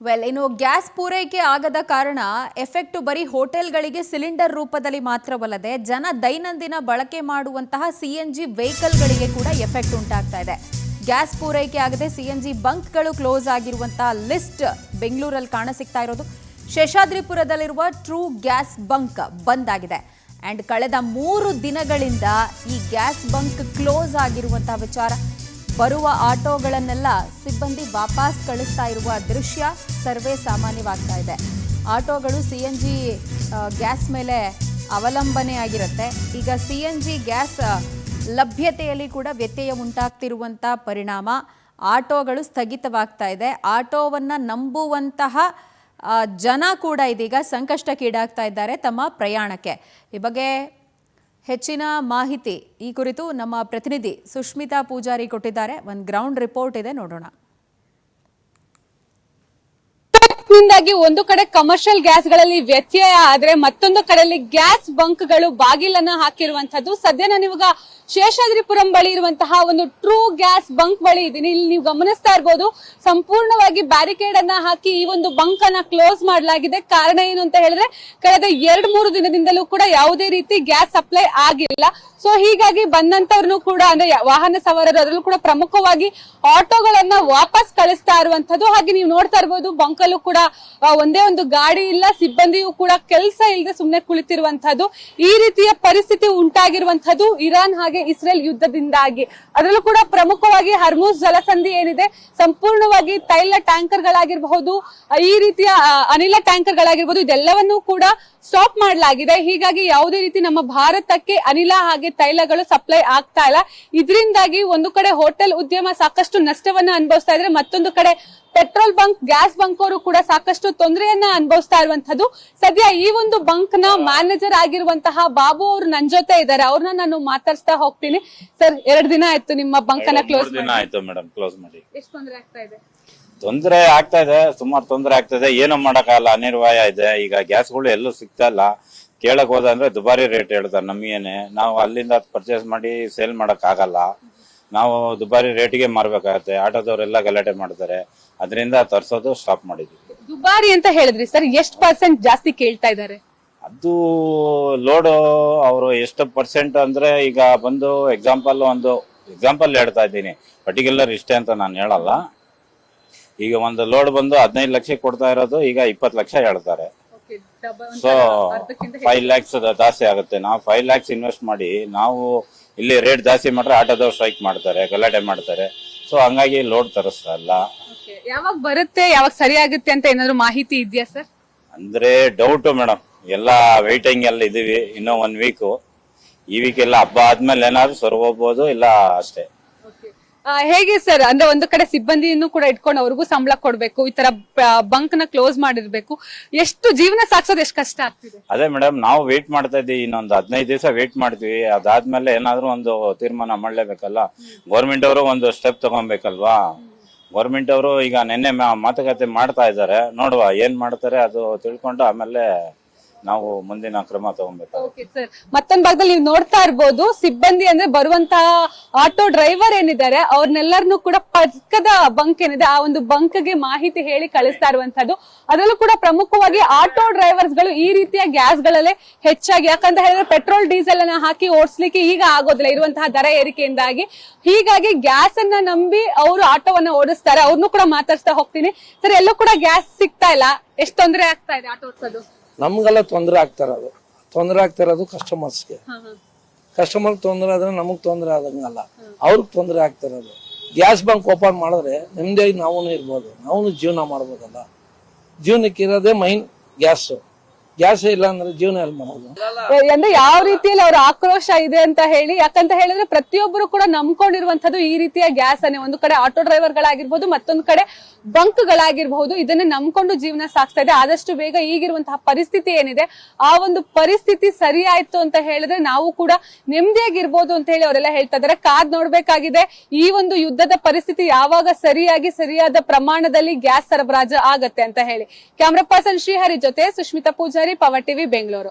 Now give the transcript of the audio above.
ಇನ್ನು ಗ್ಯಾಸ್ ಪೂರೈಕೆ ಆಗದ ಕಾರಣ ಎಫೆಕ್ಟ್ ಬರೀ ಹೋಟೆಲ್ಗಳಿಗೆ ಸಿಲಿಂಡರ್ ರೂಪದಲ್ಲಿ ಮಾತ್ರವಲ್ಲದೆ ಜನ ದೈನಂದಿನ ಬಳಕೆ ಮಾಡುವಂತಹ ಸಿಎನ್ಜಿ ವೆಹಿಕಲ್ಗಳಿಗೆ ಕೂಡ ಎಫೆಕ್ಟ್ ಉಂಟಾಗ್ತಾ ಇದೆ. ಗ್ಯಾಸ್ ಪೂರೈಕೆ ಆಗದೆ ಸಿಎನ್ಜಿ ಬಂಕ್ಗಳು ಕ್ಲೋಸ್ ಆಗಿರುವಂತಹ ಲಿಸ್ಟ್ ಬೆಂಗಳೂರಲ್ಲಿ ಕಾಣಸಿಗ್ತಾ ಇರೋದು. ಶೇಷಾದ್ರಿಪುರದಲ್ಲಿರುವ ಟ್ರೂ ಗ್ಯಾಸ್ ಬಂಕ್ ಬಂದ್ ಆಗಿದೆ. ಅಂಡ್ ಕಳೆದ 3 ದಿನಗಳಿಂದ ಈ ಗ್ಯಾಸ್ ಬಂಕ್ ಕ್ಲೋಸ್ ಆಗಿರುವಂತಹ ವಿಚಾರ. ಬರುವ ಆಟೋಗಳನ್ನೆಲ್ಲ ಸಿಬ್ಬಂದಿ ವಾಪಸ್ ಕಳಿಸ್ತಾ ಇರುವ ದೃಶ್ಯ ಸರ್ವೇ ಸಾಮಾನ್ಯವಾಗ್ತಾ ಇದೆ. ಆಟೋಗಳು ಸಿಎನ್ಜಿ ಗ್ಯಾಸ್ ಮೇಲೆ ಅವಲಂಬನೆ ಆಗಿರುತ್ತೆ. ಈಗ ಸಿಎನ್ಜಿ ಗ್ಯಾಸ್ ಲಭ್ಯತೆಯಲ್ಲಿ ಕೂಡ ವ್ಯತ್ಯಯ ಉಂಟಾಗ್ತಿರುವಂಥ ಪರಿಣಾಮ ಆಟೋಗಳು ಸ್ಥಗಿತವಾಗ್ತಾ ಇದೆ. ಆಟೋವನ್ನು ನಂಬುವಂತಹ ಜನ ಕೂಡ ಇದೀಗ ಸಂಕಷ್ಟಕ್ಕೀಡಾಗ್ತಾ ಇದ್ದಾರೆ ತಮ್ಮ ಪ್ರಯಾಣಕ್ಕೆ. ಈ ಬಗ್ಗೆ ಹೆಚ್ಚಿನ ಮಾಹಿತಿ ಈ ಕುರಿತು ನಮ್ಮ ಪ್ರತಿನಿಧಿ ಸುಷ್ಮಿತಾ ಪೂಜಾರಿ ಕೊಟ್ಟಿದ್ದಾರೆ. ಒಂದು ಗ್ರೌಂಡ್ ರಿಪೋರ್ಟ್ ಇದೆ, ನೋಡೋಣ. ನಿಂದಾಗಿ ಒಂದು ಕಡೆ ಕಮರ್ಷಿಯಲ್ ಗ್ಯಾಸ್ಗಳಲ್ಲಿ ವ್ಯತ್ಯಯ ಆದ್ರೆ ಮತ್ತೊಂದು ಕಡೆಯಲ್ಲಿ ಗ್ಯಾಸ್ ಬಂಕ್ಗಳು ಬಾಗಿಲನ್ನ ಹಾಕಿರುವಂತದ್ದು. ಸದ್ಯ ನಾನು ಇವಾಗ ಶೇಷಾದ್ರಿಪುರಂ ಬಳಿ ಇರುವಂತಹ ಒಂದು ಟ್ರೂ ಗ್ಯಾಸ್ ಬಂಕ್ ಬಳಿ ಇದ್ದೀನಿ. ಇಲ್ಲಿ ನೀವು ಗಮನಿಸ್ತಾ ಇರ್ಬೋದು, ಸಂಪೂರ್ಣವಾಗಿ ಬ್ಯಾರಿಕೇಡ್ ಅನ್ನ ಹಾಕಿ ಈ ಒಂದು ಬಂಕ್ ಅನ್ನ ಕ್ಲೋಸ್ ಮಾಡಲಾಗಿದೆ. ಕಾರಣ ಏನು ಅಂತ ಹೇಳಿದ್ರೆ ಕಳೆದ 2-3 ದಿನದಿಂದಲೂ ಕೂಡ ಯಾವುದೇ ರೀತಿ ಗ್ಯಾಸ್ ಸಪ್ಲೈ ಆಗಿಲ್ಲ. ಸೊ ಹೀಗಾಗಿ ಬಂದಂತವ್ರನ್ನು ಕೂಡ ಅಂದ್ರೆ ವಾಹನ ಸವಾರರು ಅದರಲ್ಲೂ ಕೂಡ ಪ್ರಮುಖವಾಗಿ ಆಟೋಗಳನ್ನ ವಾಪಸ್ ಕಳಿಸ್ತಾ ಇರುವಂತದ್ದು. ಹಾಗೆ ನೀವು ನೋಡ್ತಾ ಇರ್ಬೋದು, ಬಂಕಲ್ಲೂ ಕೂಡ ಒಂದೇ ಒಂದು ಗಾಡಿ ಇಲ್ಲ, ಸಿಬ್ಬಂದಿಯೂ ಕೂಡ ಕೆಲಸ ಇಲ್ಲದೆ ಸುಮ್ನೆ ಕುಳಿತಿರುವಂತದ್ದು. ಈ ರೀತಿಯ ಪರಿಸ್ಥಿತಿ ಉಂಟಾಗಿರುವಂತದ್ದು ಇರಾನ್ ಹಾಗೆ ಇಸ್ರೇಲ್ ಯುದ್ಧದಿಂದಾಗಿ. ಅದರಲ್ಲೂ ಕೂಡ ಪ್ರಮುಖವಾಗಿ ಹರ್ಮುಜ್ ಜಲಸಂಧಿ ಏನಿದೆ, ಸಂಪೂರ್ಣವಾಗಿ ತೈಲ ಟ್ಯಾಂಕರ್ ಗಳಾಗಿರಬಹುದು, ಈ ರೀತಿಯ ಅನಿಲ ಟ್ಯಾಂಕರ್ ಗಳಾಗಿರ್ಬಹುದು, ಇದೆಲ್ಲವನ್ನೂ ಕೂಡ ಸ್ಟಾಪ್ ಮಾಡಲಾಗಿದೆ. ಹೀಗಾಗಿ ಯಾವುದೇ ರೀತಿ ನಮ್ಮ ಭಾರತಕ್ಕೆ ಅನಿಲ ಹಾಗೆ ತೈಲಗಳು ಸಪ್ಲೈ ಆಗ್ತಾ ಇಲ್ಲ. ಇದರಿಂದಾಗಿ ಒಂದು ಕಡೆ ಹೋಟೆಲ್ ಉದ್ಯಮ ಸಾಕಷ್ಟು ನಷ್ಟವನ್ನ ಅನುಭವಿಸ್ತಾ ಇದ್ರೆ, ಮತ್ತೊಂದು ಕಡೆ ಪೆಟ್ರೋಲ್ ಬಂಕ್, ಗ್ಯಾಸ್ ಬಂಕ್ ಅವರು ಕೂಡ ಸಾಕಷ್ಟು ತೊಂದರೆಯನ್ನ ಅನುಭವಿಸ್ತಾ ಇರುವಂತದ್ದು. ಸದ್ಯ ಈ ಒಂದು ಬಂಕ್ ನ ಮ್ಯಾನೇಜರ್ ಆಗಿರುವಂತಹ ಬಾಬು ಅವರು ನನ್ ಜೊತೆ ಇದ್ದಾರೆ. ಅವ್ರನ್ನ ನಾನು ಮಾತಾಡ್ಸ್ತಾ ಹೋಗ್ತೀನಿ. ಸರ್, 2 ದಿನ ಆಯ್ತು ನಿಮ್ಮ ಬಂಕ್ ಅನ್ನ ಕ್ಲೋಸ್ ಮಾಡಿ. ಎಷ್ಟು ತೊಂದರೆ ಆಗ್ತಾ ಇದೆ? ತೊಂದರೆ ಆಗ್ತಾ ಇದೆ, ಸುಮಾರು ತೊಂದರೆ ಆಗ್ತಾ ಇದೆ. ಏನೋ ಮಾಡಕ್ಕಾಗಲ್ಲ, ಅನಿವಾರ್ಯ ಇದೆ. ಈಗ ಗ್ಯಾಸ್ಗಳು ಎಲ್ಲೂ ಸಿಗ್ತಾ ಇಲ್ಲ. ಕೇಳಕ್ ಹೋದ ಅಂದ್ರೆ ದುಬಾರಿ ರೇಟ್ ಹೇಳ್ತಾರೆ ನಮಗೇನೆ. ನಾವು ಅಲ್ಲಿಂದ ಪರ್ಚೇಸ್ ಮಾಡಿ ಸೇಲ್ ಮಾಡಕ್ ಆಗಲ್ಲ. ನಾವು ದುಬಾರಿ ರೇಟ್ಗೆ ಮಾರ್ಬೇಕಾಗತ್ತೆ. ಆಟೋದವರೆಲ್ಲ ಗಲಾಟೆ ಮಾಡ್ತಾರೆ. ಅದರಿಂದ ತರ್ಸೋದು ಸ್ಟಾಪ್ ಮಾಡಿದ್ವಿ. ದುಬಾರಿ ಅಂತ ಹೇಳಿದ್ರಿ ಸರ್, ಎಷ್ಟು % ಜಾಸ್ತಿ ಕೇಳ್ತಾ ಇದ್ದಾರೆ? ಅದು ಲೋಡ್ ಅವರು ಎಷ್ಟು ಪರ್ಸೆಂಟ್ ಅಂದ್ರೆ, ಈಗ ಬಂದು ಎಕ್ಸಾಂಪಲ್ ಹೇಳ್ತಾ ಇದ್ದೀನಿ, ಪರ್ಟಿಕ್ಯುಲರ್ ಇಷ್ಟೇ ಅಂತ ನಾನು ಹೇಳಲ್ಲ. ಈಗ ಒಂದು ಲೋಡ್ ಬಂದು 15 ಲಕ್ಷಕ್ಕೆ ಕೊಡ್ತಾ ಇರೋದು ಈಗ 20 ಲಕ್ಷ ಹೇಳ್ತಾರೆ. ಸೊ 5 lakhs ಜಾಸ್ತಿ ಆಗುತ್ತೆ. ನಾವು 5 lakhs ಇನ್ವೆಸ್ಟ್ ಮಾಡಿ ನಾವು ಇಲ್ಲಿ ರೇಟ್ ಜಾಸ್ತಿ ಮಾಡ್ರೆ ಆಟೋದವ್ರು ಸ್ಟ್ರೈಕ್ ಮಾಡ್ತಾರೆ, ಗಲಾಟೆ ಮಾಡ್ತಾರೆ. ಸೊ ಹಂಗಾಗಿ ಲೋಡ್ ತರಿಸ್ತಾ ಇಲ್ಲ. ಯಾವಾಗ ಬರುತ್ತೆ, ಯಾವಾಗ ಸರಿ ಆಗುತ್ತೆ ಅಂತ ಏನಾದ್ರು ಮಾಹಿತಿ ಇದೆಯಾ ಸರ್? ಅಂದ್ರೆ ಡೌಟ್ ಮೇಡಮ್, ಎಲ್ಲ ವೇಟಿಂಗ್ ಎಲ್ಲ ಇದೀವಿ. ಇನ್ನೂ 1 week. ಈ ವೀಕ್ ಎಲ್ಲ ಹಬ್ಬ ಆದ್ಮೇಲೆ ಏನಾದ್ರು ಸರ್ ಹೋಗ್ಬೋದು, ಇಲ್ಲ ಅಷ್ಟೇ. ಹೇಗೆ ಸರ್, ಅಂದ್ರೆ ಒಂದು ಕಡೆ ಸಿಬ್ಬಂದಿಯನ್ನು ಕೂಡ ಇಟ್ಕೊಂಡು ಅವ್ರಿಗೂ ಸಂಬಳ ಕೊಡ್ಬೇಕು, ಈ ತರ ಬಂಕ್ ನ ಕ್ಲೋಸ್ ಮಾಡಿರ್ಬೇಕು. ಎಷ್ಟು ಜೀವನ ಸಾಕ್ಸೋದು ಎಷ್ಟು ಕಷ್ಟ ಆಗ್ತಿದೆ? ಅದೇ ಮೇಡಮ್, ನಾವು ವೇಟ್ ಮಾಡ್ತಾ ಇದ್ದೀವಿ. ಇನ್ನೊಂದು 15 ದಿವಸ ವೇಟ್ ಮಾಡ್ತೀವಿ. ಅದಾದ್ಮೇಲೆ ಏನಾದ್ರು ಒಂದು ತೀರ್ಮಾನ ಮಾಡ್ಲೇಬೇಕಲ್ಲ. ಗೌರ್ಮೆಂಟ್ ಅವರು ಒಂದು ಸ್ಟೆಪ್ ತಗೊಬೇಕಲ್ವಾ. ಗೌರ್ಮೆಂಟ್ ಅವರು ಈಗ ನಿನ್ನೆ ಮಾತುಕತೆ ಮಾಡ್ತಾ ಇದ್ದಾರೆ. ನೋಡುವ ಏನ್ ಮಾಡ್ತಾರೆ, ಅದು ತಿಳ್ಕೊಂಡು ಆಮೇಲೆ ನಾವು ಮುಂದಿನ ಕ್ರಮ ತಗೊಬೇಕು. ಮತ್ತೊಂದ್ ಭಾಗದಲ್ಲಿ ನೀವು ನೋಡ್ತಾ ಇರ್ಬೋದು, ಸಿಬ್ಬಂದಿ ಅಂದ್ರೆ ಬರುವಂತಹ ಆಟೋ ಡ್ರೈವರ್ ಏನಿದ್ದಾರೆ ಅವ್ರನ್ನೆಲ್ಲರನ್ನು ಕೂಡ ಪಕ್ಕದ ಬಂಕ್ ಏನಿದೆ ಆ ಒಂದು ಬಂಕ್ ಗೆ ಮಾಹಿತಿ ಹೇಳಿ ಕಳಿಸ್ತಾ ಇರುವಂತದ್ದು. ಅದರಲ್ಲೂ ಕೂಡ ಪ್ರಮುಖವಾಗಿ ಆಟೋ ಡ್ರೈವರ್ಸ್ ಗಳು ಈ ರೀತಿಯ ಗ್ಯಾಸ್ ಗಳಲ್ಲೇ ಹೆಚ್ಚಾಗಿ, ಯಾಕಂತ ಹೇಳಿದ್ರೆ ಪೆಟ್ರೋಲ್ ಡೀಸೆಲ್ ಅನ್ನ ಹಾಕಿ ಓಡಿಸ್ಲಿಕ್ಕೆ ಈಗ ಆಗೋದಿಲ್ಲ ಇರುವಂತಹ ದರ ಏರಿಕೆಯಿಂದಾಗಿ. ಹೀಗಾಗಿ ಗ್ಯಾಸ್ ಅನ್ನ ನಂಬಿ ಅವರು ಆಟೋವನ್ನ ಓಡಿಸ್ತಾರೆ. ಅವ್ರನ್ನು ಕೂಡ ಮಾತಾಡ್ಸ್ತಾ ಹೋಗ್ತೀನಿ. ಸರ್, ಎಲ್ಲೂ ಕೂಡ ಗ್ಯಾಸ್ ಸಿಗ್ತಾ ಇಲ್ಲ, ಎಷ್ಟು ತೊಂದರೆ ಆಗ್ತಾ ಇದೆ ಆಟೋ ಓಡಿಸೋದು? ನಮ್ಗೆಲ್ಲ ತೊಂದರೆ ಆಗ್ತಾ ಇರೋದು ಕಸ್ಟಮರ್ಸ್ಗೆ. ಕಸ್ಟಮರ್ ತೊಂದರೆ ಆದ್ರೆ ನಮಗ್ ತೊಂದರೆ ಆದಂಗಲ್ಲ, ಅವ್ರಿಗೆ ತೊಂದರೆ ಆಗ್ತಾ ಇರೋದು. ಗ್ಯಾಸ್ ಬಂಕ್ ಓಪನ್ ಮಾಡಿದ್ರೆ ನೆಮ್ಮದಿಯಾಗಿ ನಾವು ಇರ್ಬೋದು, ನಾವು ಜೀವನ ಮಾಡ್ಬೋದಲ್ಲ. ಜೀವನಕ್ಕೆ ಇರೋದೇ ಮೈನ್ ಗ್ಯಾಸ್ ಇಲ್ಲ ಅಂದ್ರೆ ಜೀವನ ಎಲ್ಲಿ ಮಾಡೋದು? ಅಂದ್ರೆ ಯಾವ ರೀತಿಯಲ್ಲಿ ಅವ್ರ ಆಕ್ರೋಶ ಇದೆ ಅಂತ ಹೇಳಿ, ಯಾಕಂತ ಹೇಳಿದ್ರೆ ಪ್ರತಿಯೊಬ್ಬರು ಕೂಡ ನಂಬ್ಕೊಂಡಿರುವಂತದ್ದು ಈ ರೀತಿಯ ಗ್ಯಾಸ್ ಅನ್ನೇ. ಒಂದು ಕಡೆ ಆಟೋ ಡ್ರೈವರ್ ಗಳಾಗಿರ್ಬೋದು, ಮತ್ತೊಂದು ಕಡೆ ಬಂಕ್ ಗಳಾಗಿರ್ಬಹುದು, ಇದನ್ನ ನಂಬ್ಕೊಂಡು ಜೀವನ ಸಾಗಿಸ್ತಾ ಇದೆ. ಆದಷ್ಟು ಬೇಗ ಈಗಿರುವಂತಹ ಪರಿಸ್ಥಿತಿ ಏನಿದೆ ಆ ಒಂದು ಪರಿಸ್ಥಿತಿ ಸರಿ ಆಯ್ತು ಅಂತ ಹೇಳಿದ್ರೆ ನಾವು ಕೂಡ ನೆಮ್ಮದಿಯಾಗಿರ್ಬೋದು ಅಂತ ಹೇಳಿ ಅವರೆಲ್ಲ ಹೇಳ್ತಾ ಇದಾರೆ. ಕಾದ್ ನೋಡ್ಬೇಕಾಗಿದೆ ಈ ಒಂದು ಯುದ್ಧದ ಪರಿಸ್ಥಿತಿ ಯಾವಾಗ ಸರಿಯಾದ ಪ್ರಮಾಣದಲ್ಲಿ ಗ್ಯಾಸ್ ಸರಬರಾಜು ಆಗತ್ತೆ ಅಂತ ಹೇಳಿ. ಕ್ಯಾಮ್ರಾ ಪರ್ಸನ್ ಶ್ರೀಹರಿ ಜೊತೆ ಸುಷ್ಮಿತಾ ಪೂಜಾರಿ, ಪವರ್ ಟಿವಿ, ಬೆಂಗಳೂರು.